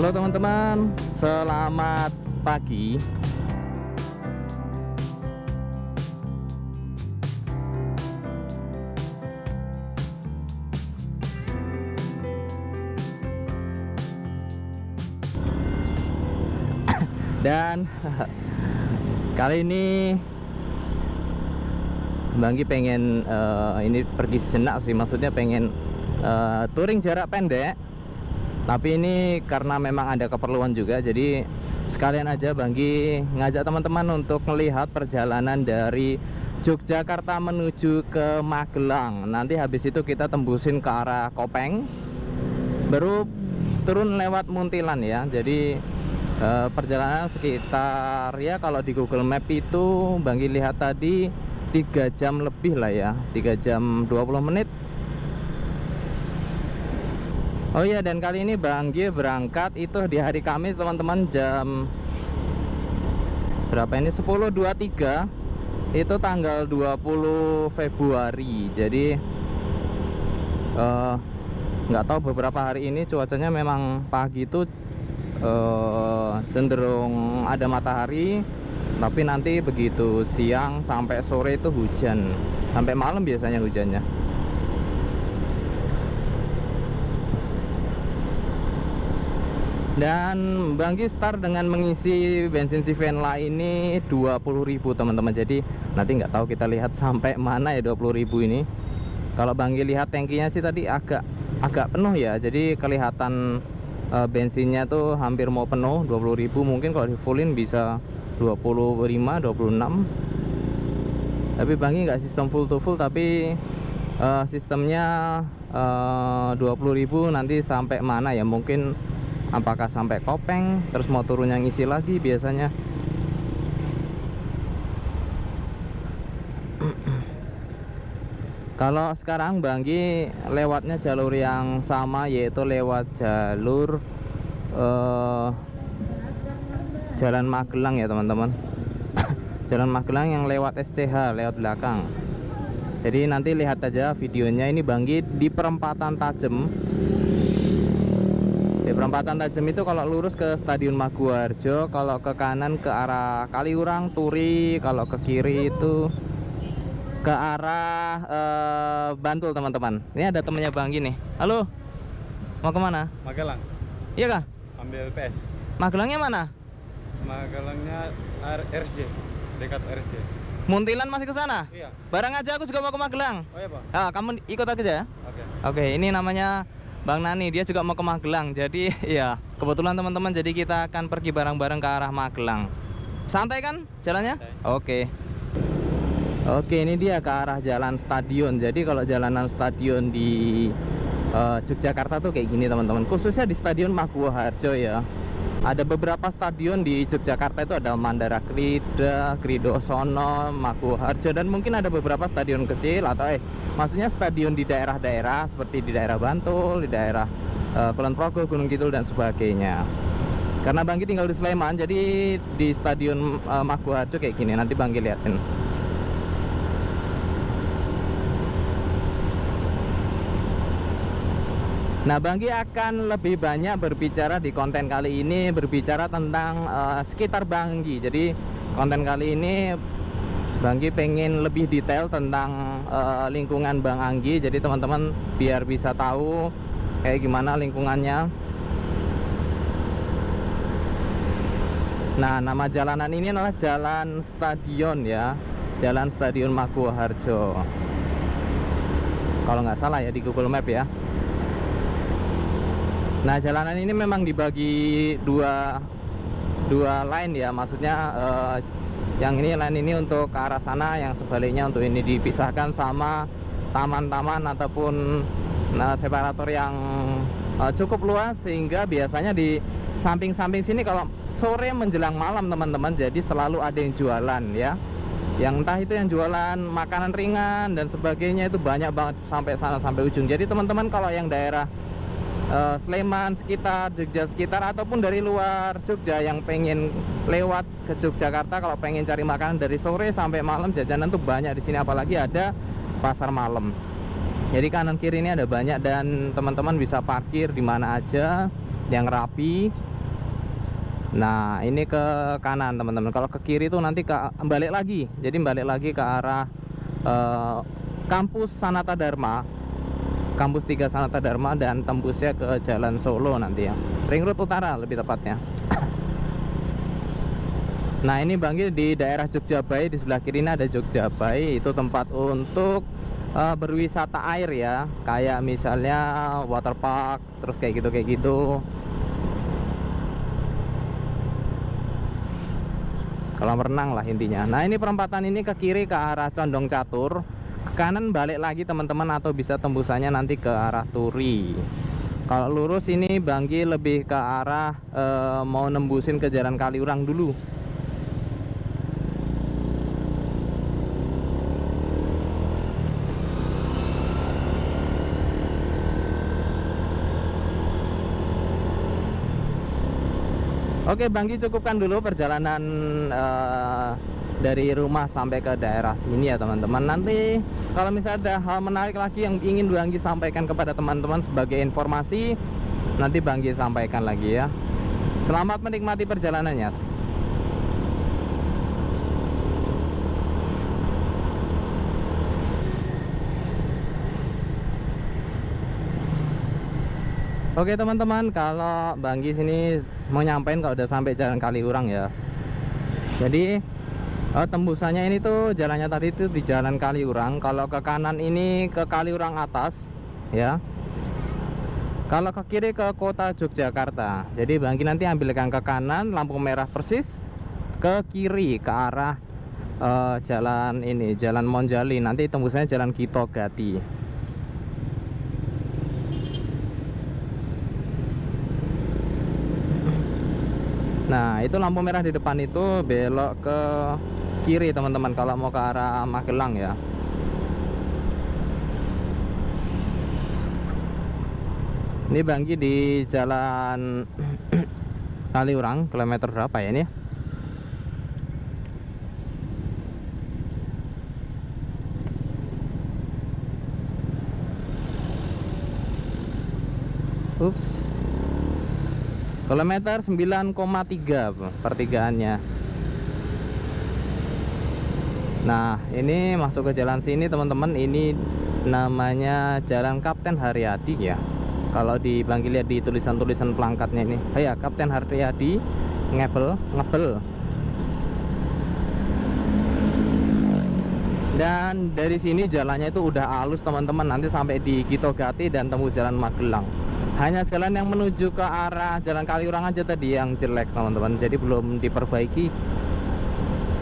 Halo teman-teman, selamat pagi. Dan kali ini Banggi pengen ini pergi sejenak sih, maksudnya pengen touring jarak pendek. Tapi ini karena memang ada keperluan juga, jadi sekalian aja Banggi ngajak teman-teman untuk melihat perjalanan dari Yogyakarta menuju ke Magelang. Nanti habis itu kita tembusin ke arah Kopeng, baru turun lewat Muntilan ya. Jadi perjalanan sekitar, ya kalau di Google Map itu Banggi lihat tadi 3 jam lebih lah ya, 3 jam 20 menit. Oh iya, dan kali ini Banggi berangkat itu di hari Kamis teman-teman, jam berapa ini, 10.23, itu tanggal 20 Februari. Jadi nggak tahu beberapa hari ini cuacanya memang pagi itu cenderung ada matahari, tapi nanti begitu siang sampai sore itu hujan, sampai malam biasanya hujannya. Dan Banggi start dengan mengisi bensin Sivenla ini 20.000 teman-teman. Jadi nanti nggak tahu kita lihat sampai mana ya 20.000 ini. Kalau Banggi lihat tangkinya sih tadi agak penuh ya, jadi kelihatan bensinnya tuh hampir mau penuh, 20.000. Mungkin kalau di fullin bisa 25, 26. Tapi Banggi nggak sistem full to full, tapi sistemnya 20.000. Nanti sampai mana ya, mungkin apakah sampai Kopeng terus mau turunnya ngisi lagi biasanya. Kalau sekarang Banggi lewatnya jalur yang sama, yaitu lewat jalur Jalan Magelang ya teman-teman. Jalan Magelang yang lewat SCH, lewat belakang. Jadi nanti lihat aja videonya. Ini Banggi di perempatan Tajem. Di perempatan Tajem itu kalau lurus ke Stadion Maguwarjo, kalau ke kanan ke arah Kaliurang, Turi, kalau ke kiri itu ke arah Bantul teman-teman. Ini ada temennya Banggi nih. Halo, mau kemana? Magelang. Iya kah? Ambil PS. Magelangnya mana? Magelangnya RSJ, dekat RSJ. Muntilan masih ke sana? Iya. Bareng aja, aku juga mau ke Magelang. Oh iya, Pak. Ah, kamu ikut aja ya? Oke. Oke, ini namanya Bang Nani, dia juga mau ke Magelang. Jadi ya kebetulan teman-teman, jadi kita akan pergi bareng-bareng ke arah Magelang. Santai kan jalannya? Santai. Oke, ini dia ke arah jalan stadion. Jadi kalau jalanan stadion di Yogyakarta tuh kayak gini teman-teman, khususnya di Stadion Maguwarjo ya. Ada beberapa stadion di Yogyakarta, itu ada Mandara Krida, Kridosono, Maguwarjo, dan mungkin ada beberapa stadion kecil atau maksudnya stadion di daerah-daerah seperti di daerah Bantul, di daerah Kulon Progo, Gunung Kidul dan sebagainya. Karena Banggi tinggal di Sleman, jadi di Stadion Maguwarjo kayak gini. Nanti Banggi liatin. Nah, Banggi akan lebih banyak berbicara di konten kali ini, berbicara tentang sekitar Banggi. Jadi konten kali ini Banggi pengen lebih detail tentang lingkungan Bang Anggi. Jadi teman-teman biar bisa tahu kayak gimana lingkungannya. Nah, nama jalanan ini adalah Jalan Stadion ya, Jalan Stadion Maguwarjo. Kalau nggak salah ya di Google Map ya. Nah, jalanan ini memang dibagi dua line ya, maksudnya yang ini line ini untuk ke arah sana, yang sebaliknya untuk ini dipisahkan sama taman-taman ataupun separator yang cukup luas, sehingga biasanya di samping-samping sini kalau sore menjelang malam teman-teman, jadi selalu ada yang jualan ya, yang entah itu yang jualan makanan ringan dan sebagainya, itu banyak banget sampai sana, sampai ujung. Jadi teman-teman kalau yang daerah Sleman sekitar, Jogja sekitar, ataupun dari luar Jogja yang pengen lewat ke Yogyakarta, kalau pengen cari makanan dari sore sampai malam, jajanan tuh banyak di sini, apalagi ada pasar malam. Jadi kanan kiri ini ada banyak, dan teman-teman bisa parkir di mana aja yang rapi. Nah, ini ke kanan teman-teman. Kalau ke kiri tuh nanti balik lagi. Jadi balik lagi ke arah kampus Sanata Dharma, kampus 3 Sanata Dharma, dan tembusnya ke Jalan Solo nanti ya. Ring Road Utara lebih tepatnya. Nah, ini Banggi di daerah Jogjabai. Di sebelah kiri ini ada Jogjabai. Itu tempat untuk berwisata air ya. Kayak misalnya waterpark, terus kayak gitu. Kolam renang lah intinya. Nah, ini perempatan ini ke kiri ke arah Condong Catur, ke kanan balik lagi teman-teman, atau bisa tembusannya nanti ke arah Turi. Kalau lurus ini Banggi lebih ke arah mau nembusin ke Jalan Kaliurang dulu. Oke, Banggi cukupkan dulu perjalanan dari rumah sampai ke daerah sini ya teman-teman. Nanti kalau misalnya ada hal menarik lagi yang ingin Banggi sampaikan kepada teman-teman sebagai informasi, nanti Banggi sampaikan lagi ya. Selamat menikmati perjalanannya. Oke teman-teman, kalau Banggi sini mau nyampein kalau udah sampai Jalan Kaliurang ya. Jadi tembusannya ini tuh jalannya tadi itu di Jalan Kaliurang. Kalau ke kanan ini ke Kaliurang atas ya. Kalau ke kiri ke kota Yogyakarta. Jadi Banggi nanti ambilkan ke kanan, lampu merah persis, ke kiri ke arah jalan ini, Jalan Monjali. Nanti tembusannya Jalan Gito Gati. Nah, itu lampu merah di depan itu belok ke kiri teman-teman kalau mau ke arah Magelang ya. Ini Banggi di Jalan Kaliurang, kilometer berapa ya ini? Ups. Kilometer 9,3 pertigaannya. Nah, ini masuk ke jalan sini teman-teman. Ini namanya Jalan Kapten Haryadi ya. Kalau di Banggi lihat di tulisan-tulisan pelangkatnya ini, ya Kapten Haryadi Ngebel. Dan dari sini jalannya itu udah halus teman-teman. Nanti sampai di Gito Gati dan tembus Jalan Magelang. Hanya jalan yang menuju ke arah Jalan Kaliurang aja tadi yang jelek teman-teman. Jadi belum diperbaiki.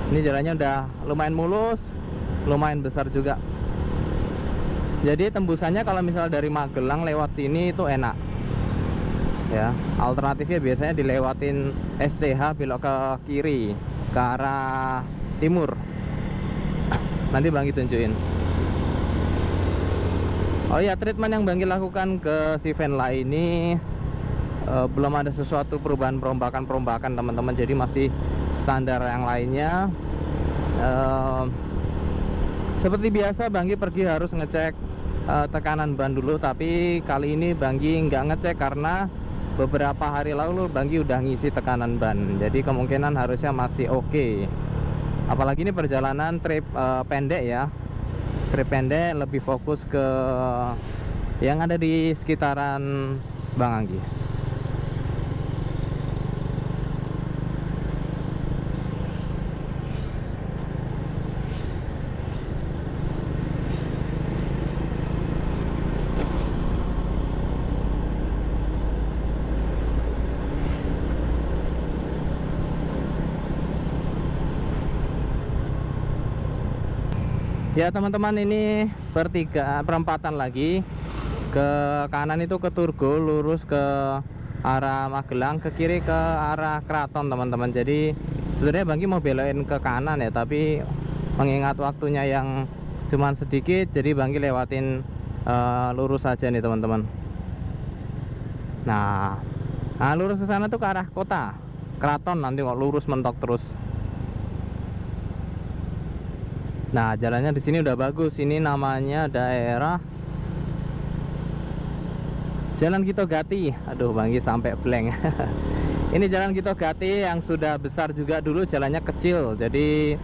Ini jalannya udah lumayan mulus, lumayan besar juga. Jadi tembusannya kalau misalnya dari Magelang lewat sini itu enak ya. Alternatifnya biasanya dilewatin SCH belok ke kiri ke arah timur. Nanti Banggi tunjukin. Oh ya, treatment yang Banggi lakukan ke si Venla ini belum ada sesuatu perubahan perombakan teman-teman. Jadi masih standar yang lainnya. Seperti biasa Banggi pergi harus ngecek tekanan ban dulu. Tapi kali ini Banggi nggak ngecek karena beberapa hari lalu Banggi udah ngisi tekanan ban. Jadi kemungkinan harusnya masih oke. Apalagi ini perjalanan trip pendek ya. Trip pendek, lebih fokus ke yang ada di sekitaran Bang Anggi. Ya teman-teman, ini perempatan lagi. Ke kanan itu ke Turgo, lurus ke arah Magelang, ke kiri ke arah Kraton teman-teman. Jadi sebenarnya Banggi mau belokin ke kanan ya, tapi mengingat waktunya yang cuman sedikit, jadi Banggi lewatin lurus saja nih teman-teman. Nah, lurus ke sana tuh ke arah kota Kraton, nanti kok lurus mentok terus. Nah, jalannya di sini udah bagus. Ini namanya daerah Jalan Gito Gati. Aduh, Banggi sampai blank. Ini jalan Gito Gati yang sudah besar juga, dulu jalannya kecil, jadi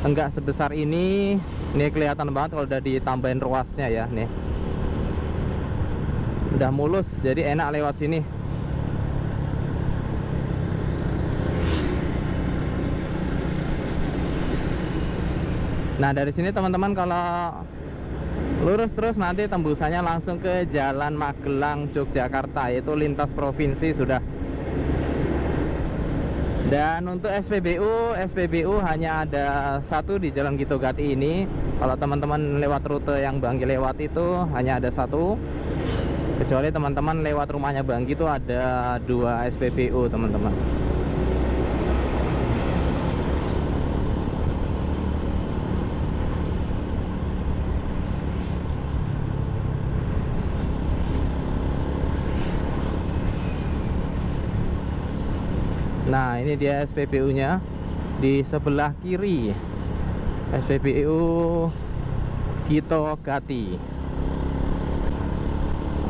enggak sebesar ini. Ini kelihatan banget kalau udah ditambahin ruasnya ya nih. Udah mulus, jadi enak lewat sini. Nah dari sini teman-teman kalau lurus terus nanti tembusannya langsung ke Jalan Magelang Yogyakarta, yaitu lintas provinsi sudah. Dan untuk SPBU hanya ada satu di Jalan Gito Gati ini. Kalau teman-teman lewat rute yang Banggi lewat itu hanya ada satu. Kecuali teman-teman lewat rumahnya Banggi itu ada 2 SPBU teman-teman. Nah ini dia SPBU-nya di sebelah kiri, SPBU Gito Gati.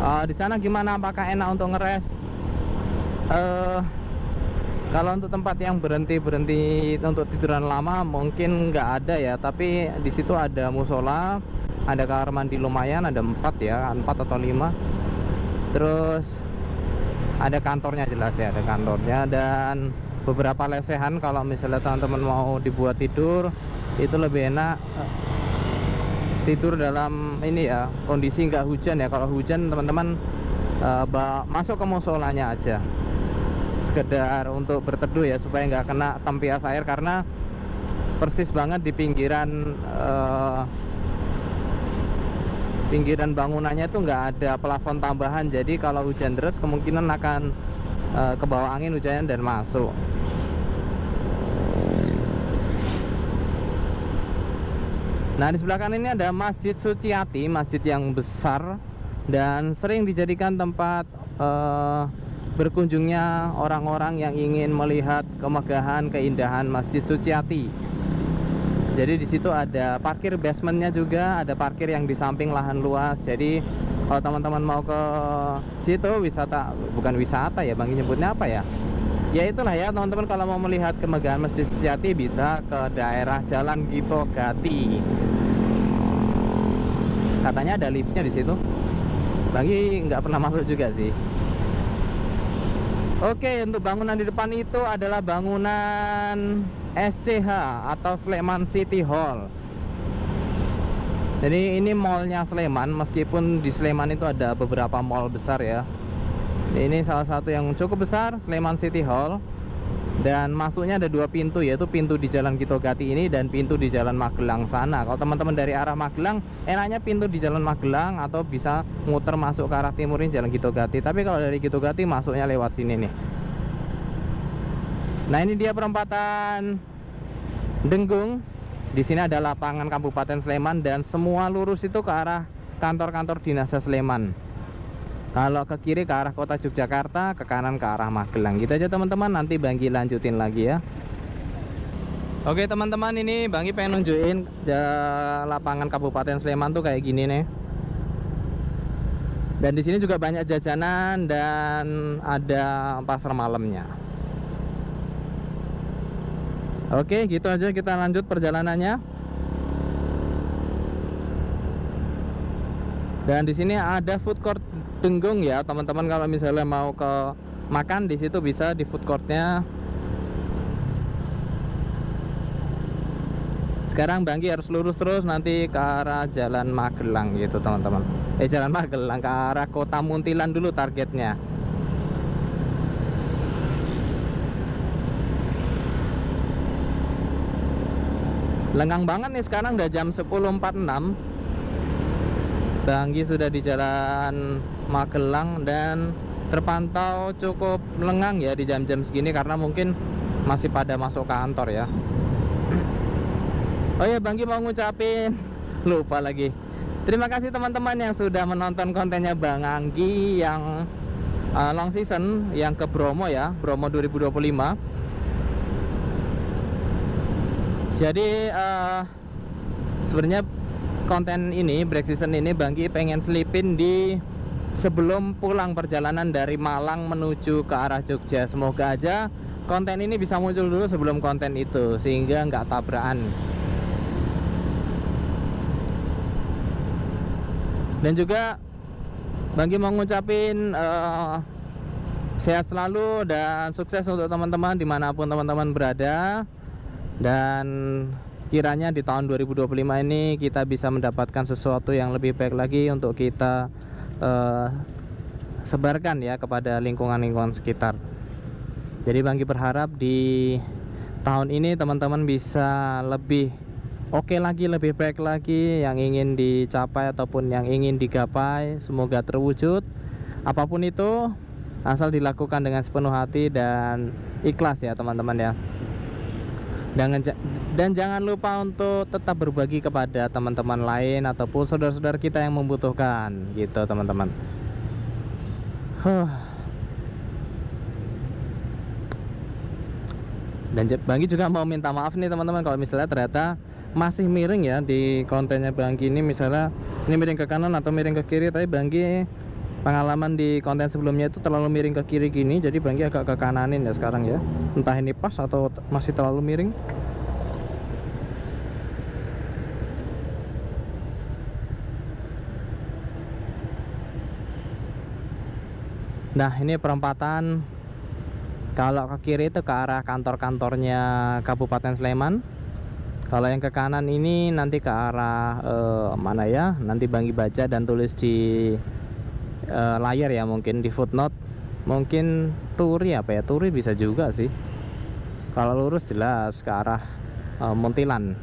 Di sana gimana? Apakah enak untuk ngeres? Kalau untuk tempat yang berhenti untuk tiduran lama mungkin nggak ada ya, tapi di situ ada musola, ada kamar mandi lumayan, ada 4 ya, 4 atau 5. Terus ada kantornya, jelas ya, ada kantornya, dan beberapa lesehan kalau misalnya teman-teman mau dibuat tidur itu lebih enak tidur dalam ini ya, kondisi nggak hujan ya. Kalau hujan teman-teman masuk ke musolanya aja, sekedar untuk berteduh ya, supaya nggak kena tempias air, karena persis banget di pinggiran bangunannya itu nggak ada plafon tambahan, jadi kalau hujan deras kemungkinan akan ke bawah angin hujannya dan masuk. Nah di sebelah kanan ini ada Masjid Suciati, masjid yang besar dan sering dijadikan tempat berkunjungnya orang-orang yang ingin melihat kemegahan, keindahan Masjid Suciati. Jadi di situ ada parkir basementnya juga, ada parkir yang di samping lahan luas. Jadi kalau teman-teman mau ke situ wisata, bukan wisata ya, Bang, nyebutnya apa ya? Ya itulah ya teman-teman, kalau mau melihat kemegahan Masjid Suciati bisa ke daerah Jalan Gito Gati. Katanya ada liftnya di situ. Bagi nggak pernah masuk juga sih. Oke, untuk bangunan di depan itu adalah bangunan SCH atau Sleman City Hall. Jadi ini mallnya Sleman, meskipun di Sleman itu ada beberapa mall besar ya. Ini salah satu yang cukup besar, Sleman City Hall. Dan masuknya ada 2 pintu, yaitu pintu di Jalan Gito Gati ini dan pintu di Jalan Magelang sana. Kalau teman-teman dari arah Magelang, enaknya pintu di Jalan Magelang atau bisa muter masuk ke arah timur ini Jalan Gito Gati. Tapi kalau dari Gito Gati masuknya lewat sini nih. Nah ini dia perempatan Denggung. Di sini ada lapangan Kabupaten Sleman dan semua lurus itu ke arah kantor-kantor dinas Sleman. Kalau ke kiri ke arah kota Yogyakarta, ke kanan ke arah Magelang. Gitu aja teman-teman, nanti Banggi lanjutin lagi ya. Oke teman-teman, ini Banggi pengen nunjukin lapangan Kabupaten Sleman tuh kayak gini nih. Dan di sini juga banyak jajanan dan ada pasar malamnya. Oke, gitu aja, kita lanjut perjalanannya. Dan di sini ada food court Denggung ya, teman-teman. Kalau misalnya mau ke makan di situ bisa di food courtnya. Sekarang Banggi harus lurus terus nanti ke arah Jalan Magelang gitu teman-teman. Jalan Magelang, ke arah Kota Muntilan dulu targetnya. Lengang banget nih, sekarang udah jam 10.46. Banggi sudah di Jalan Magelang dan terpantau cukup lengang ya di jam-jam segini, karena mungkin masih pada masuk kantor ya. Oh ya, Banggi mau ngucapin, lupa lagi. Terima kasih teman-teman yang sudah menonton kontennya Bang Anggi yang long season yang ke Bromo ya, Bromo 2025. Jadi sebenarnya konten ini break season ini Banggi pengen selipin di sebelum pulang perjalanan dari Malang menuju ke arah Jogja. Semoga aja konten ini bisa muncul dulu sebelum konten itu, sehingga nggak tabrakan. Dan juga Bangki mau ngucapin sehat selalu dan sukses untuk teman-teman dimanapun teman-teman berada. Dan kiranya di tahun 2025 ini kita bisa mendapatkan sesuatu yang lebih baik lagi untuk kita sebarkan ya kepada lingkungan-lingkungan sekitar. Jadi Bangki berharap di tahun ini teman-teman bisa lebih oke lagi, lebih baik lagi, yang ingin dicapai ataupun yang ingin digapai semoga terwujud. Apapun itu asal dilakukan dengan sepenuh hati dan ikhlas ya teman-teman ya. Dan jangan lupa untuk tetap berbagi kepada teman-teman lain ataupun saudara-saudara kita yang membutuhkan gitu teman-teman. Dan Bangki juga mau minta maaf nih teman-teman kalau misalnya ternyata masih miring ya di kontennya Bangki ini, misalnya ini miring ke kanan atau miring ke kiri, tapi Bangki pengalaman di konten sebelumnya itu terlalu miring ke kiri gini, jadi Bangki agak ke kananin ya sekarang ya, entah ini pas atau masih terlalu miring. Nah ini perempatan, kalau ke kiri itu ke arah kantor-kantornya Kabupaten Sleman. Kalau yang ke kanan ini nanti ke arah mana ya? Nanti Bangki baca dan tulis di layar ya, mungkin di footnote. Mungkin Turi apa ya? Turi bisa juga sih. Kalau lurus jelas ke arah Muntilan.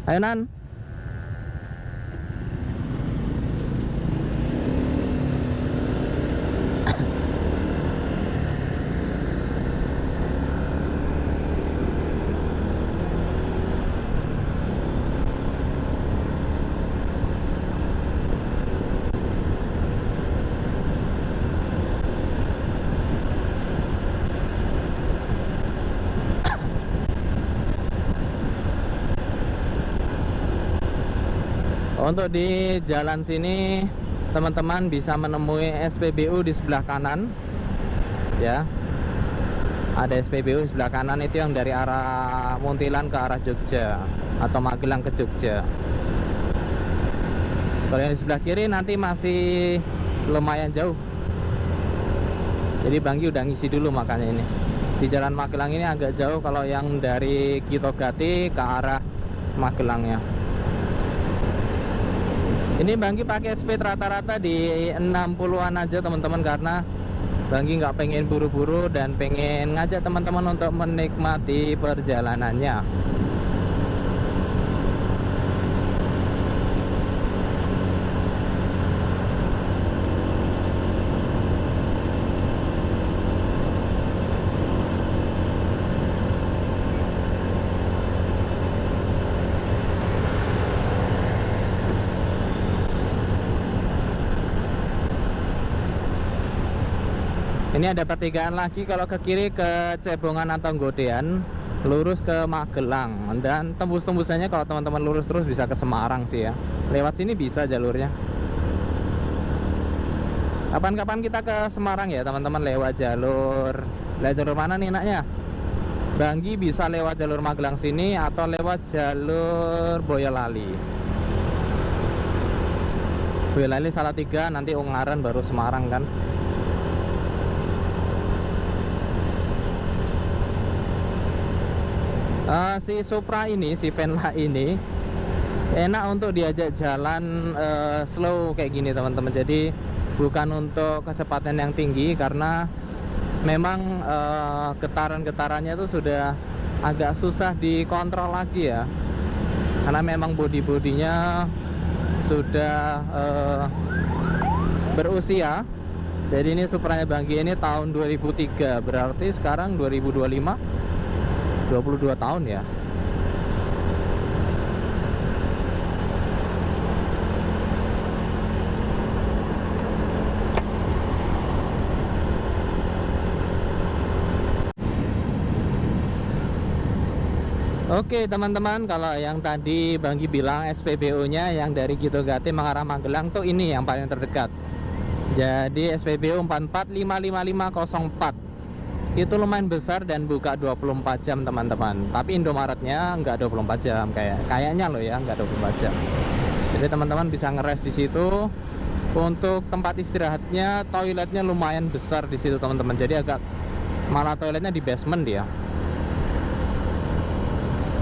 Ayo Nan. Untuk di jalan sini teman-teman bisa menemui SPBU di sebelah kanan ya. Ada SPBU di sebelah kanan, itu yang dari arah Muntilan ke arah Jogja atau Magelang ke Jogja. Kalau yang di sebelah kiri nanti masih lumayan jauh, jadi Bangki udah ngisi dulu, makanya ini di jalan Magelang ini agak jauh kalau yang dari Kitogati ke arah Magelangnya. Ini Bangki pakai speed rata-rata di 60-an aja teman-teman, karena Bangki nggak pengen buru-buru dan pengen ngajak teman-teman untuk menikmati perjalanannya. Ini ada pertigaan lagi, kalau ke kiri ke Cebongan atau Godean, lurus ke Magelang, dan tembus-tembusannya kalau teman-teman lurus terus bisa ke Semarang sih ya. Lewat sini bisa jalurnya. Kapan-kapan kita ke Semarang ya teman-teman, lewat jalur mana nih enaknya? Bangki bisa lewat jalur Magelang sini atau lewat jalur Boyolali. Boyolali Salatiga, nanti Ungaran, baru Semarang kan. Si Supra ini, si Venla ini enak untuk diajak jalan slow kayak gini teman-teman. Jadi bukan untuk kecepatan yang tinggi, karena memang getaran-getarannya itu sudah agak susah dikontrol lagi ya, karena memang bodi-bodinya sudah berusia. Jadi ini Supranya Bangki ini tahun 2003, berarti sekarang 2025, 22 tahun ya. Oke teman-teman, kalau yang tadi Banggi bilang SPBU-nya yang dari Gitogate mengarah Magelang tuh ini yang paling terdekat. Jadi SPBU 44555504 itu lumayan besar dan buka 24 jam teman-teman. Tapi Indomaretnya nggak 24 jam kayaknya loh ya, nggak 24 jam. Jadi teman-teman bisa ngeres di situ. Untuk tempat istirahatnya, toiletnya lumayan besar di situ teman-teman. Jadi agak malah toiletnya di basement dia.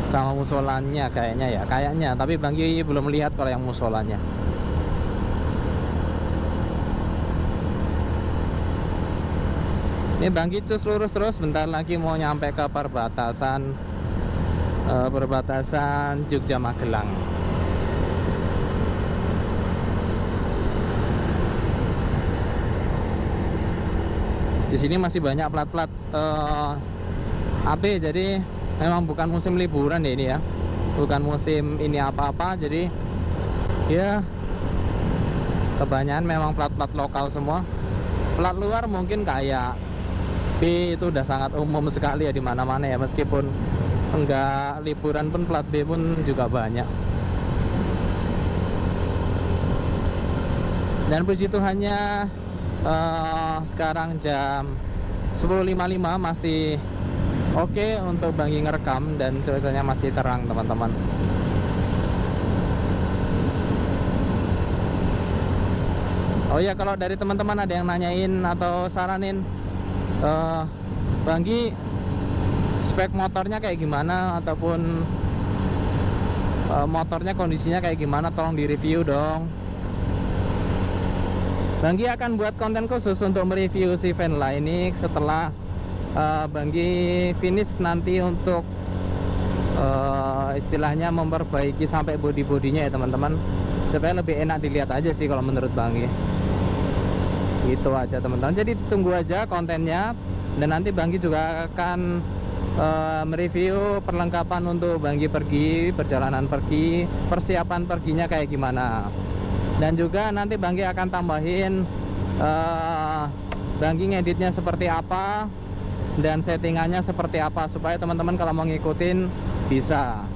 Sama musolanya kayaknya, tapi Banggi belum lihat kalau yang musolanya. Ini Banggi cus lurus terus, bentar lagi mau nyampe ke perbatasan Jogja Magelang. Di sini masih banyak plat-plat AB, jadi memang bukan musim liburan ya ini ya, bukan musim ini apa-apa, jadi ya kebanyakan memang plat-plat lokal semua. Plat luar mungkin kayak B itu udah sangat umum sekali ya di mana-mana ya, meskipun enggak liburan pun plat B pun juga banyak. Dan puji Tuhannya sekarang jam 10.55 masih oke untuk Banggi ngerekam dan cuacanya masih terang teman-teman. Oh ya, kalau dari teman-teman ada yang nanyain atau saranin Banggi spek motornya kayak gimana, ataupun motornya kondisinya kayak gimana, tolong di review dong. Banggi akan buat konten khusus untuk mereview si Vanla ini setelah Banggi finish nanti untuk istilahnya memperbaiki sampai bodi-bodinya ya teman-teman, supaya lebih enak dilihat aja sih kalau menurut Banggi. Gitu aja teman-teman, jadi tunggu aja kontennya, dan nanti Banggi juga akan mereview perlengkapan untuk Banggi pergi, perjalanan pergi, persiapan perginya kayak gimana. Dan juga nanti Banggi akan tambahin Banggi ngeditnya seperti apa dan settingannya seperti apa, supaya teman-teman kalau mau ngikutin bisa.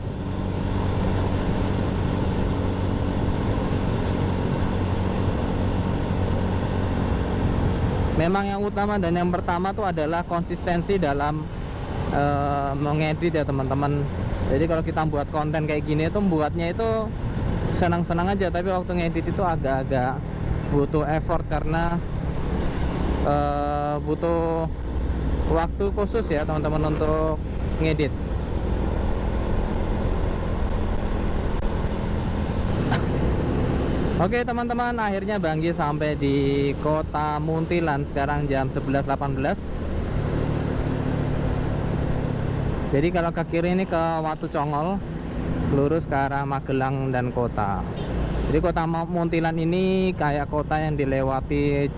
Memang yang utama dan yang pertama tuh adalah konsistensi dalam mengedit ya teman-teman. Jadi kalau kita buat konten kayak gini tuh buatnya itu senang-senang aja, tapi waktu ngedit itu agak-agak butuh effort karena butuh waktu khusus ya teman-teman untuk ngedit. Oke teman-teman, akhirnya Banggi sampai di Kota Muntilan sekarang jam 11.18. Jadi kalau ke kiri ini ke Watu Congol, lurus ke arah Magelang dan kota. Jadi Kota Muntilan ini kayak kota yang dilewati,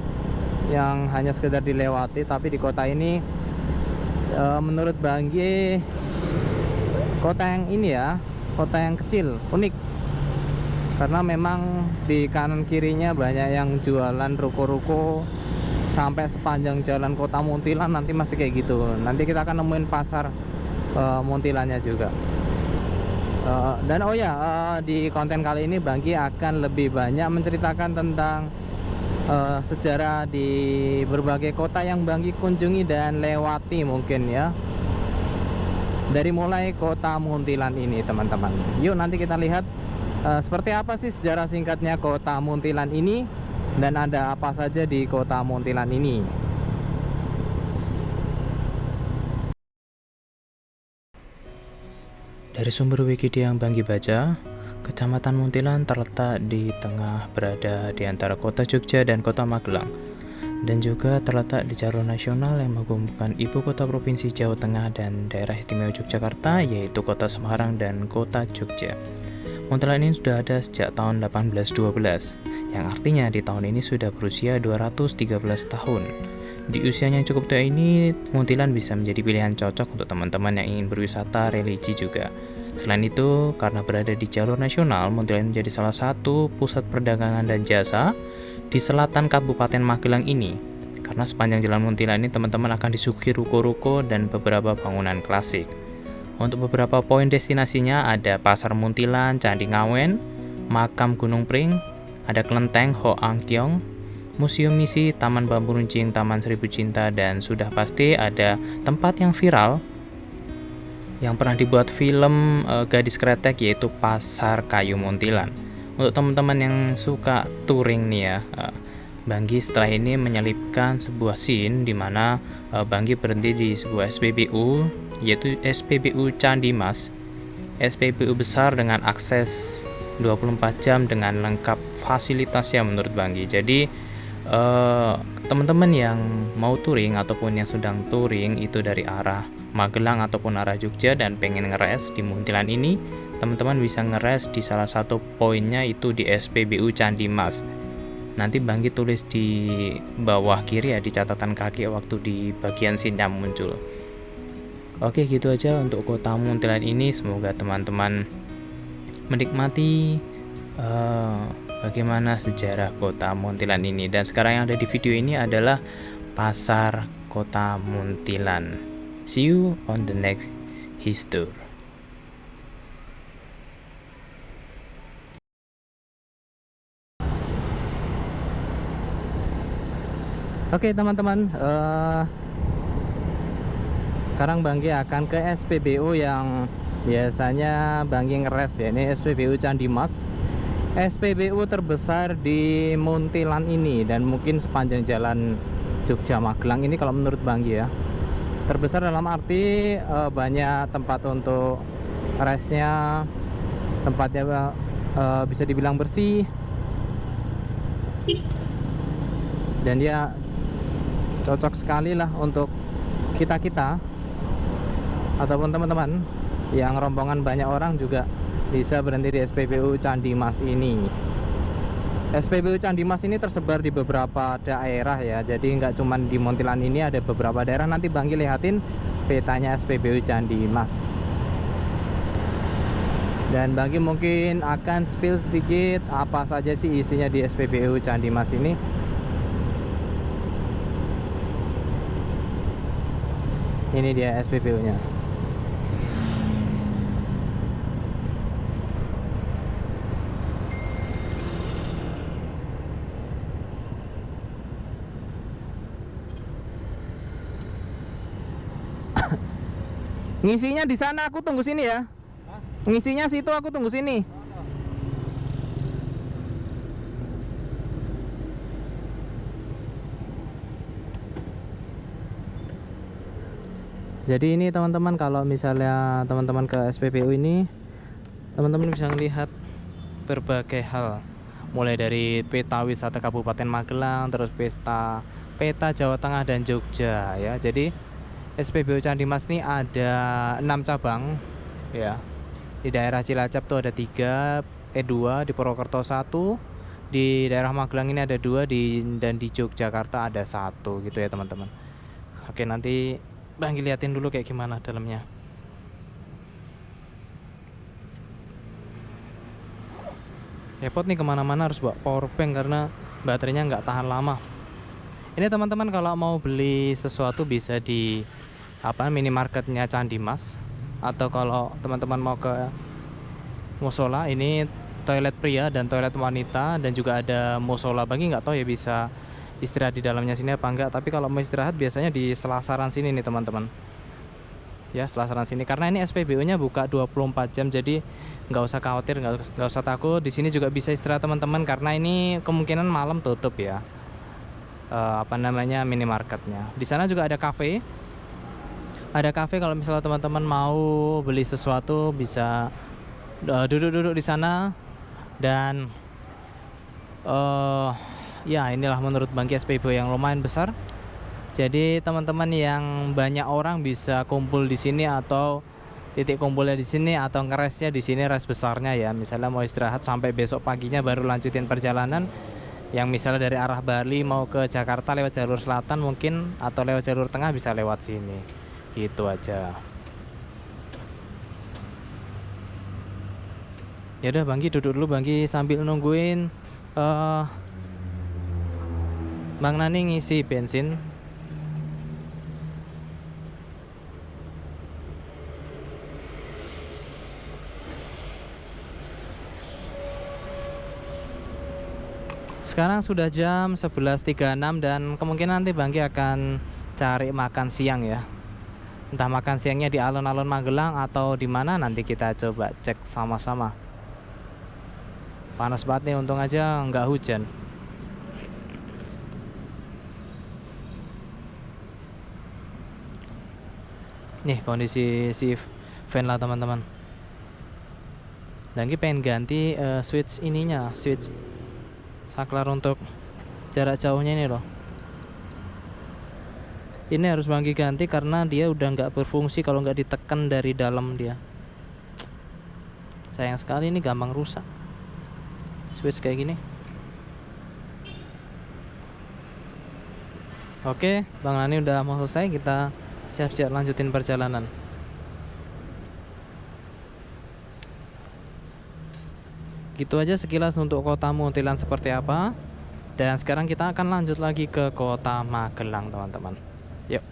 yang hanya sekedar dilewati, tapi di kota ini menurut Banggi kota yang ini ya, kota yang kecil, unik. Karena memang di kanan kirinya banyak yang jualan ruko-ruko sampai sepanjang jalan Kota Muntilan nanti masih kayak gitu. Nanti kita akan nemuin pasar Muntilannya juga. Dan oh ya, di konten kali ini Banggi akan lebih banyak menceritakan tentang sejarah di berbagai kota yang Banggi kunjungi dan lewati mungkin ya, dari mulai Kota Muntilan ini teman-teman. Yuk nanti kita lihat seperti apa sih sejarah singkatnya Kota Muntilan ini, dan ada apa saja di Kota Muntilan ini. Dari sumber Wikipedia yang Banggi baca, Kecamatan Muntilan terletak di tengah, berada di antara Kota Jogja dan Kota Magelang, dan juga terletak di jalur nasional yang menghubungkan ibu kota provinsi Jawa Tengah dan daerah istimewa Yogyakarta, yaitu Kota Semarang dan Kota Jogja. Muntilan ini sudah ada sejak tahun 1812, yang artinya di tahun ini sudah berusia 213 tahun. Di usianya yang cukup tua ini, Muntilan bisa menjadi pilihan cocok untuk teman-teman yang ingin berwisata religi juga. Selain itu, karena berada di jalur nasional, Muntilan menjadi salah satu pusat perdagangan dan jasa di selatan Kabupaten Magelang ini. Karena sepanjang jalan Muntilan ini teman-teman akan disuguhi ruko-ruko dan beberapa bangunan klasik. Untuk beberapa poin destinasinya ada Pasar Muntilan, Candi Ngawen, Makam Gunung Pring, ada Kelenteng Ho Ang Kiong, Museum Misi, Taman Bambu Runcing, Taman Seribu Cinta, dan sudah pasti ada tempat yang viral yang pernah dibuat film Gadis Kretek, yaitu Pasar Kayu Muntilan. Untuk teman-teman yang suka touring nih ya, Banggi setelah ini menyelipkan sebuah scene di mana Banggi berhenti di sebuah SPBU, yaitu SPBU Candi Mas. SPBU besar dengan akses 24 jam dengan lengkap fasilitasnya menurut Banggi. Jadi teman-teman yang mau touring ataupun yang sedang touring itu dari arah Magelang ataupun arah Jogja dan pengen ngeres di Muntilan ini, teman-teman bisa ngeres di salah satu poinnya itu di SPBU Candi Mas. Nanti Banggi tulis di bawah kiri ya, di catatan kaki waktu di bagian scene-nya muncul. Oke, gitu aja untuk kota Muntilan ini. Semoga teman-teman menikmati bagaimana sejarah kota Muntilan ini. Dan sekarang yang ada di video ini adalah pasar kota Muntilan. See you on the next history. Oke teman-teman, sekarang Banggi akan ke SPBU yang biasanya Banggi ngeres ya. Ini SPBU Candi Mas, SPBU terbesar di Muntilan ini dan mungkin sepanjang jalan Jogja Magelang ini kalau menurut Banggi ya. Terbesar dalam arti banyak tempat untuk resnya, tempatnya bisa dibilang bersih, dan dia cocok sekali lah untuk kita-kita ataupun teman-teman yang rombongan banyak orang juga bisa berhenti di SPBU Candi Mas ini. SPBU Candi Mas ini tersebar di beberapa daerah ya, jadi nggak cuma di Muntilan ini, ada beberapa daerah. Nanti Banggi lihatin petanya SPBU Candi Mas. Dan Banggi mungkin akan spill sedikit apa saja sih isinya di SPBU Candi Mas ini. Ini dia SPBU-nya. Ngisinya di sana, aku tunggu sini ya. Ngisinya situ, aku tunggu sini. Jadi ini teman-teman, kalau misalnya teman-teman ke SPBU ini, teman-teman bisa melihat berbagai hal, mulai dari peta wisata Kabupaten Magelang, terus peta Jawa Tengah dan Jogja ya. Jadi SPBU Candi Mas ini ada 6 cabang ya. Di daerah Cilacap tuh ada 3, 2, di Purwokerto 1, di daerah Magelang ini ada 2, dan di Yogyakarta ada 1 gitu ya teman-teman. Oke, nanti Banggi liatin dulu kayak gimana dalamnya. Repot nih kemana-mana harus bawa powerbank karena baterainya nggak tahan lama. Ini teman-teman kalau mau beli sesuatu bisa di minimarketnya Candi Mas, atau kalau teman-teman mau ke musola, ini toilet pria dan toilet wanita, dan juga ada musola. Banggi nggak tahu ya bisa istirahat di dalamnya sini apa enggak, tapi kalau mau istirahat biasanya di selasaran sini nih teman-teman ya, selasaran sini, karena ini SPBU-nya buka 24 jam, jadi nggak usah khawatir, nggak usah takut. Di sini juga bisa istirahat teman-teman, karena ini kemungkinan malam tutup ya. Minimarketnya. Di sana juga ada kafe. Ada kafe kalau misalnya teman-teman mau beli sesuatu bisa duduk-duduk di sana. Dan ya inilah menurut Banggi SPBU yang lumayan besar. Jadi teman-teman yang banyak orang bisa kumpul di sini, atau titik kumpulnya di sini, atau ngeresnya di sini, res besarnya ya. Misalnya mau istirahat sampai besok paginya baru lanjutin perjalanan. Yang misalnya dari arah Bali mau ke Jakarta lewat jalur selatan mungkin, atau lewat jalur tengah bisa lewat sini. Gitu aja. Ya udah Banggi duduk dulu, Banggi sambil nungguin Bang Nani ngisi bensin. Sekarang sudah jam 11.36 dan kemungkinan nanti Bangki akan cari makan siang ya. Entah makan siangnya di alun-alun Magelang atau di mana, nanti kita coba cek sama-sama. Panas banget nih, untung aja nggak hujan. Nih kondisi si fan lah teman-teman. Dan pengen ganti switch ininya, switch saklar untuk jarak jauhnya ini loh. Ini harus Bangki ganti karena dia udah nggak berfungsi kalau nggak ditekan dari dalam dia. Sayang sekali, ini gampang rusak switch kayak gini. Oke, Bang Lani udah mau selesai, kita siap-siap lanjutin perjalanan. Gitu aja sekilas untuk kota Munthilan seperti apa. Dan sekarang kita akan lanjut lagi ke kota Magelang teman-teman. Yuk.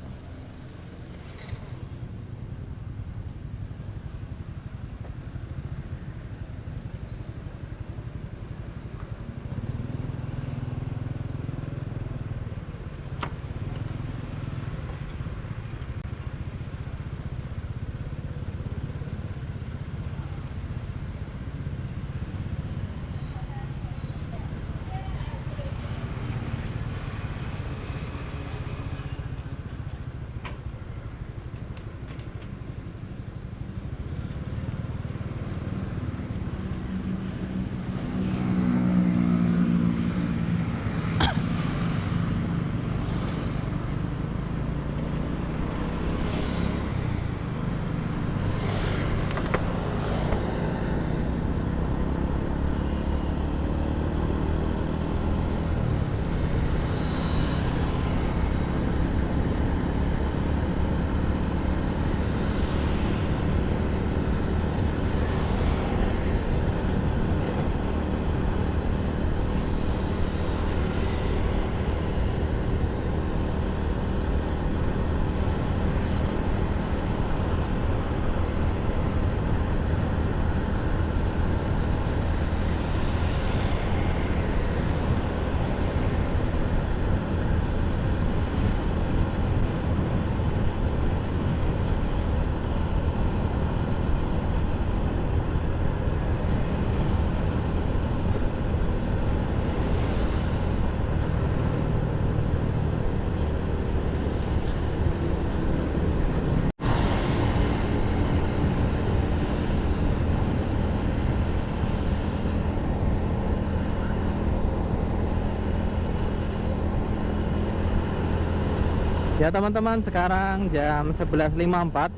Ya teman-teman, sekarang jam 11.54.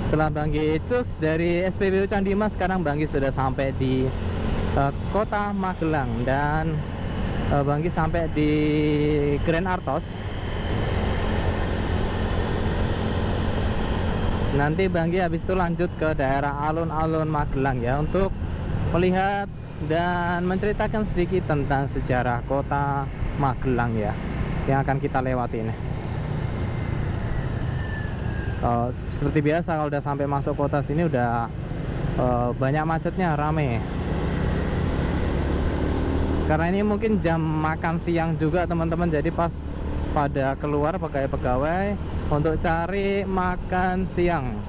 Setelah Bangki cus dari SPBU Candi Mas, sekarang Bangki sudah sampai di kota Magelang. Dan Bangki sampai di Grand Artos. Nanti Bangki habis itu lanjut ke daerah alun-alun Magelang ya, untuk melihat dan menceritakan sedikit tentang sejarah kota Magelang ya, yang akan kita lewati ini. Seperti biasa kalau udah sampai masuk kota sini udah banyak macetnya, rame. Karena ini mungkin jam makan siang juga teman-teman, jadi pas pada keluar pegawai-pegawai untuk cari makan siang.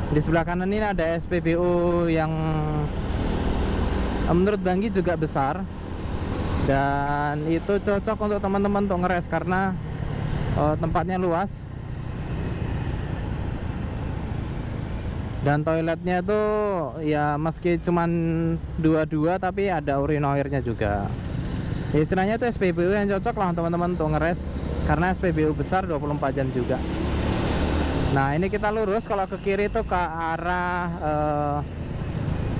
Di sebelah kanan ini ada SPBU yang menurut Bangki juga besar, dan itu cocok untuk teman-teman untuk ngeres karena tempatnya luas. Dan toiletnya tuh ya meski cuman dua tapi ada urinoirnya juga. Ya, istilahnya itu SPBU yang cocok lah teman-teman untuk ngeres, karena SPBU besar 24 jam juga. Nah ini kita lurus, kalau ke kiri itu ke arah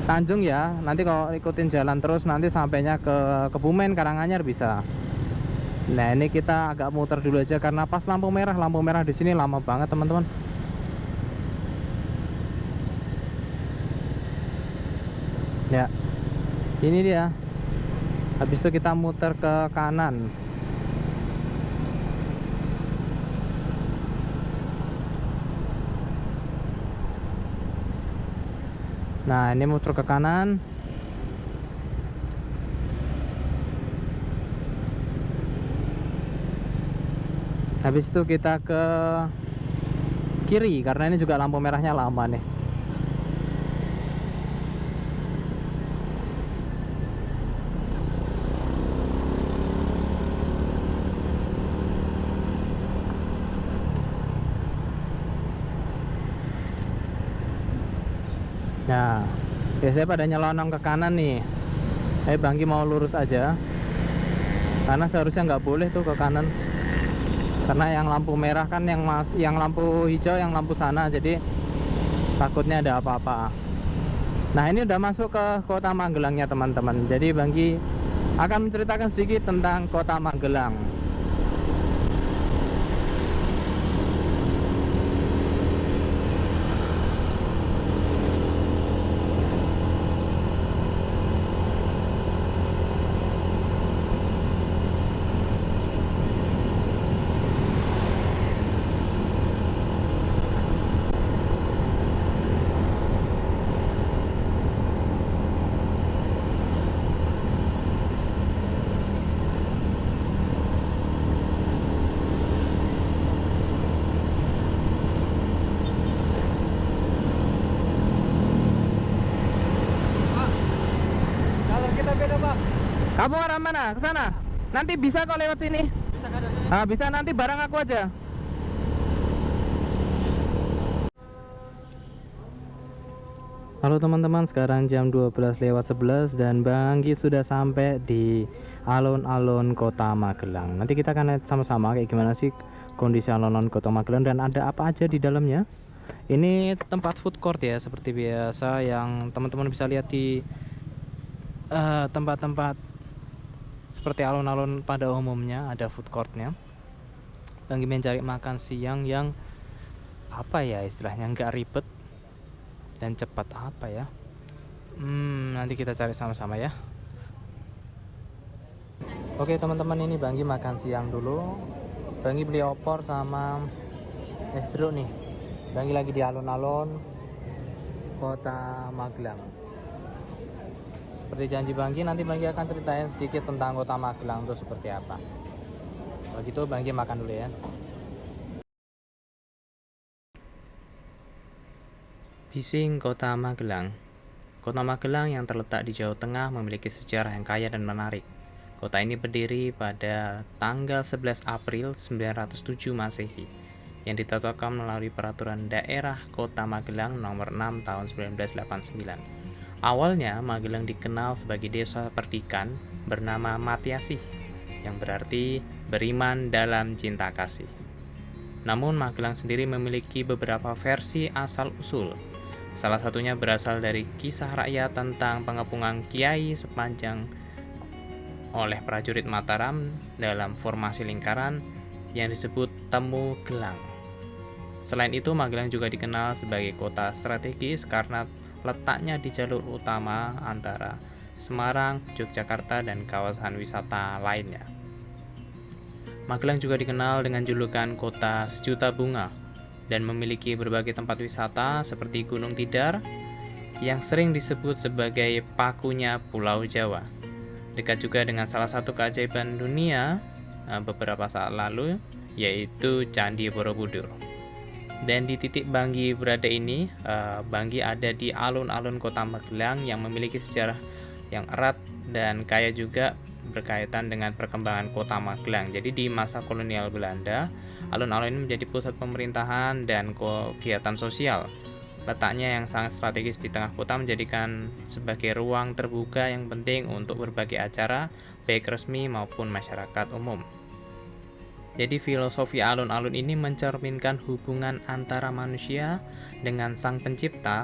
Tanjung ya. Nanti kalau ikutin jalan terus nanti sampainya ke Kebumen, Karanganyar bisa. Nah ini kita agak muter dulu aja karena pas lampu merah di sini lama banget teman-teman. Ya, ini dia. Habis itu kita muter ke kanan. Nah, ini muter ke kanan. Habis itu kita ke kiri karena ini juga lampu merahnya lama nih. Nah, biasanya pada nyelonong ke kanan nih. Bangki mau lurus aja. Karena seharusnya nggak boleh tuh ke kanan. Karena yang lampu merah kan yang lampu hijau yang lampu sana, jadi takutnya ada apa-apa. Nah, ini udah masuk ke Kota Magelangnya teman-teman. Jadi Bangki akan menceritakan sedikit tentang Kota Magelang. Kalau kita beda Pak. Kamu arah mana? Ke sana? Nanti bisa kok lewat sini. Bisa kan ada? Bisa nanti bareng aku aja. Halo teman-teman, sekarang jam 12:11 dan Bangki sudah sampai di alun-alun Kota Magelang. Nanti kita akan lihat sama-sama kayak gimana sih kondisi alun-alun Kota Magelang dan ada apa aja di dalamnya. Ini tempat food court ya, seperti biasa yang teman-teman bisa lihat di tempat-tempat seperti alun-alun pada umumnya, ada food courtnya. Bangki mencari makan siang yang apa ya istilahnya, nggak ribet dan cepat apa ya. Nanti kita cari sama-sama ya. Oke teman-teman, ini Bangki makan siang dulu. Bangki beli opor sama es jeruk nih. Bangki lagi di alun-alun Kota Magelang. Seperti janji Bangki, nanti Bangki akan ceritain sedikit tentang Kota Magelang itu seperti apa. Kalau gitu Bangki makan dulu ya. Bising Kota Magelang. Kota Magelang yang terletak di Jawa Tengah memiliki sejarah yang kaya dan menarik. Kota ini berdiri pada tanggal 11 April 907 Masehi, yang ditetapkan melalui Peraturan Daerah Kota Magelang Nomor 6 Tahun 1989. Awalnya Magelang dikenal sebagai desa perdikan bernama Matyasih, yang berarti beriman dalam cinta kasih. Namun Magelang sendiri memiliki beberapa versi asal-usul. Salah satunya berasal dari kisah rakyat tentang pengepungan kiai sepanjang oleh prajurit Mataram dalam formasi lingkaran yang disebut Temu Gelang. Selain itu, Magelang juga dikenal sebagai kota strategis karena letaknya di jalur utama antara Semarang, Yogyakarta, dan kawasan wisata lainnya. Magelang juga dikenal dengan julukan Kota Sejuta Bunga dan memiliki berbagai tempat wisata seperti Gunung Tidar yang sering disebut sebagai pakunya Pulau Jawa. Dekat juga dengan salah satu keajaiban dunia beberapa saat lalu, yaitu Candi Borobudur. Dan di titik Bangki berada ini, Bangki ada di alun-alun Kota Magelang yang memiliki sejarah yang erat dan kaya juga berkaitan dengan perkembangan Kota Magelang. Jadi di masa kolonial Belanda, alun-alun ini menjadi pusat pemerintahan dan kegiatan sosial. Letaknya yang sangat strategis di tengah kota menjadikan sebagai ruang terbuka yang penting untuk berbagai acara, baik resmi maupun masyarakat umum. Jadi filosofi alun-alun ini mencerminkan hubungan antara manusia dengan Sang Pencipta,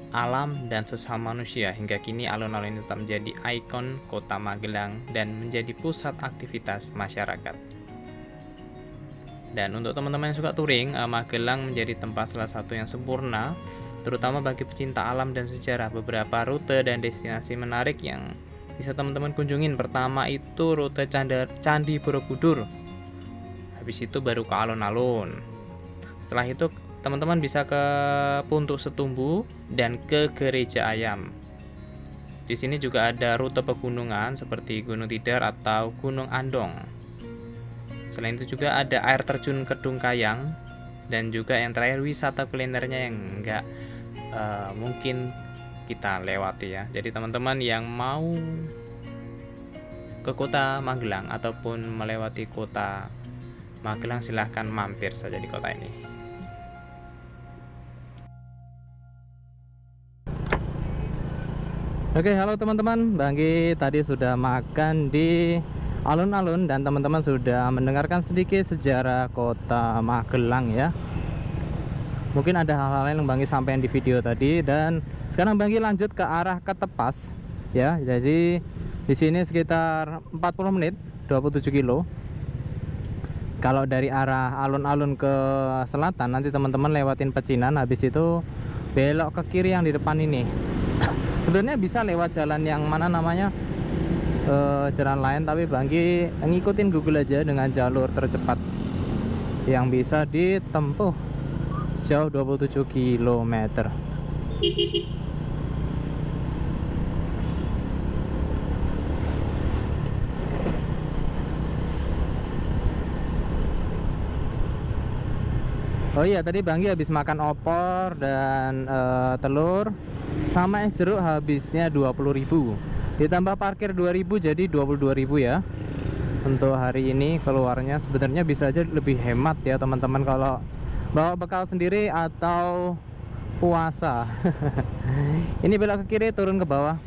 alam, dan sesama manusia. Hingga kini alun-alun ini tetap menjadi ikon Kota Magelang dan menjadi pusat aktivitas masyarakat. Dan untuk teman-teman yang suka touring, Magelang menjadi tempat salah satu yang sempurna, terutama bagi pecinta alam dan sejarah. Beberapa rute dan destinasi menarik yang bisa teman-teman kunjungin. Pertama itu rute Candi Borobudur. Habis itu baru ke alun-alun. Setelah itu teman-teman bisa ke Puntuk Setumbu dan ke Gereja Ayam. Di sini juga ada rute pegunungan seperti Gunung Tidar atau Gunung Andong. Selain itu juga ada air terjun Kedung Kayang, dan juga yang terakhir wisata kulinernya yang enggak mungkin kita lewati ya. Jadi teman-teman yang mau ke kota Magelang ataupun melewati kota Magelang, silahkan mampir saja di kota ini. Oke, halo teman-teman. Banggi tadi sudah makan di alun-alun dan teman-teman sudah mendengarkan sedikit sejarah kota Magelang ya. Mungkin ada hal-hal lain yang Banggi sampaikan di video tadi, dan sekarang Banggi lanjut ke arah Ketepas ya. Jadi di sini sekitar 40 menit, 27 kilo. Kalau dari arah alun-alun ke selatan, nanti teman-teman lewatin Pecinan, habis itu belok ke kiri yang di depan ini. Sebenarnya bisa lewat jalan yang mana namanya jalan lain, tapi Banggi ngikutin Google aja dengan jalur tercepat yang bisa ditempuh sejauh 27 km. Oh iya, tadi Banggi habis makan opor dan telur sama es jeruk, habisnya 20.000. Ditambah parkir 2.000 jadi 22.000 ya. Untuk hari ini keluarnya sebenarnya bisa aja lebih hemat ya teman-teman kalau bawa bekal sendiri atau puasa. Ini belok ke kiri, turun ke bawah.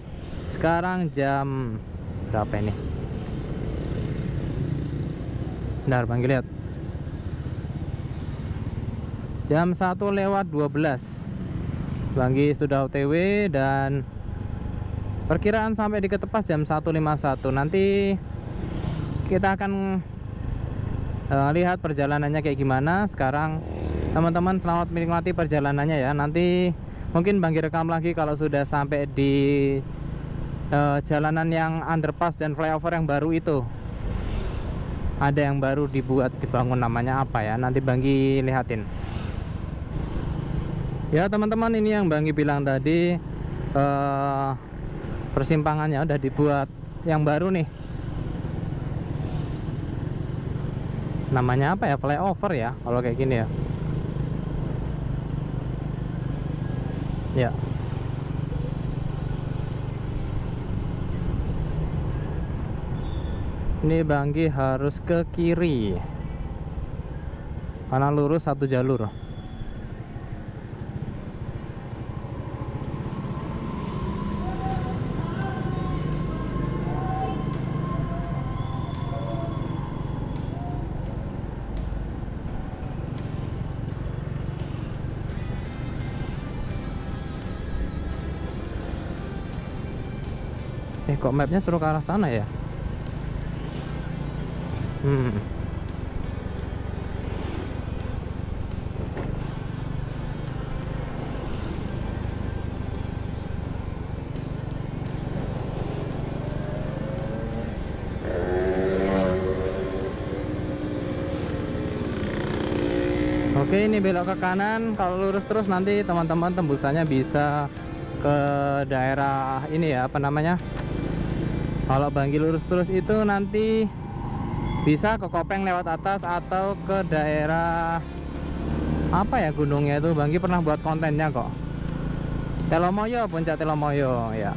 Sekarang jam berapa ini? Bentar Banggi lihat. Jam 1:12 Banggi sudah OTW dan perkiraan sampai di Ketepas jam 1:51. Nanti kita akan lihat perjalanannya kayak gimana. Sekarang teman-teman selamat menikmati perjalanannya ya. Nanti mungkin Banggi rekam lagi kalau sudah sampai di jalanan yang underpass dan flyover yang baru itu. Ada yang baru dibangun, namanya apa ya, nanti Banggi lihatin. Ya teman-teman, ini yang Banggi bilang tadi, persimpangannya udah dibuat yang baru nih. Namanya apa ya, flyover ya kalau kayak gini ya. Ya. Ini Banggi harus ke kiri karena lurus satu jalur. Kok mapnya suruh ke arah sana ya? Oke, ini belok ke kanan. Kalau lurus terus nanti teman-teman tembusannya bisa ke daerah ini ya, apa namanya? Kalau Banggi lurus terus itu nanti bisa ke Kopeng lewat atas atau ke daerah apa ya gunungnya itu. Banggi pernah buat kontennya kok. Telomoyo, Puncak Telomoyo ya.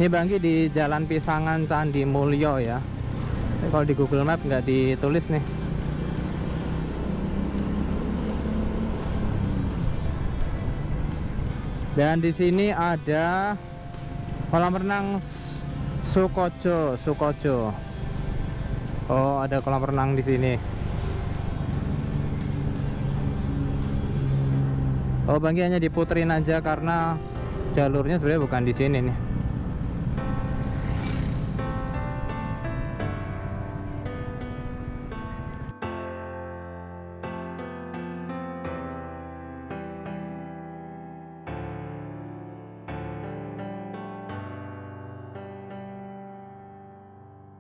Ini Banggi di Jalan Pisangan Candi Mulyo ya. Kalau di Google Map nggak ditulis nih. Dan di sini ada kolam renang Sukojo. Oh, ada kolam renang di sini. Oh, Banggi hanya diputerin aja karena jalurnya sebenarnya bukan di sini nih.